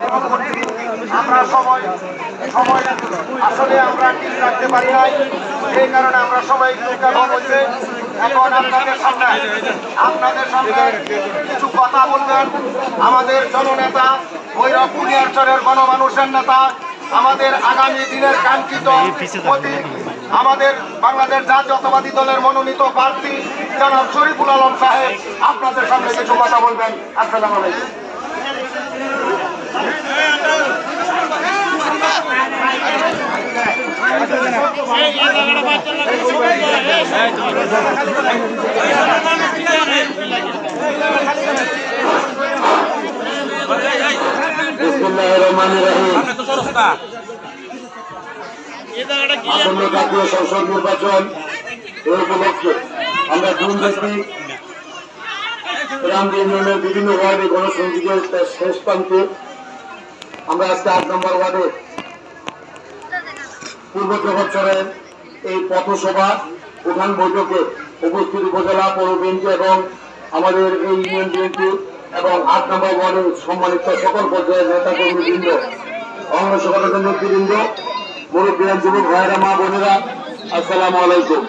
আমরা সময় আসলে আমরা ঠিক রাখতে পারি নাই, এই কারণে আমরা সবাই হয়েছে। এখন আপনাদের সামনে কিছু কথা বলবেন আমাদের জননেতা, ভৈরব কুলিয়ারচরের গণমানুষের নেতা, আমাদের আগামী দিনের কাঙ্ক্ষিত প্রতীক, আমাদের বাংলাদেশ জাতীয়তাবাদী দলের মনোনীত প্রার্থী জনাব শরীফুল আলম সাহেব আপনাদের সামনে কিছু কথা বলবেন। আসসালামু আলাইকুম। জাতীয় সংসদ নির্বাচন উপলক্ষে আমরা দুর্নীতি গ্রাম ইউনিয়নের বিভিন্ন ওয়ার্ডে গণসংযোগের শেষ প্রান্তে আমরা আজকে ৮ নম্বর ওয়ার্ডে পূর্ব জগৎচরের এই পথসভা প্রধান বৈঠকে উপস্থিত উপজেলা পৌর বিএনপি এবং আমাদের এই ইউনিয়ন বিএনপি এবং ৮ নম্বর ওয়ার্ডের সম্মানিত সকল পর্যায়ের নেতা কর্মীবৃন্দ, অঙ্গ সংগঠনের নেতৃবৃন্দ, মুরব্বীরা, যুবক ভাইয়েরা, মা বোনেরা, আসসালামু আলাইকুম।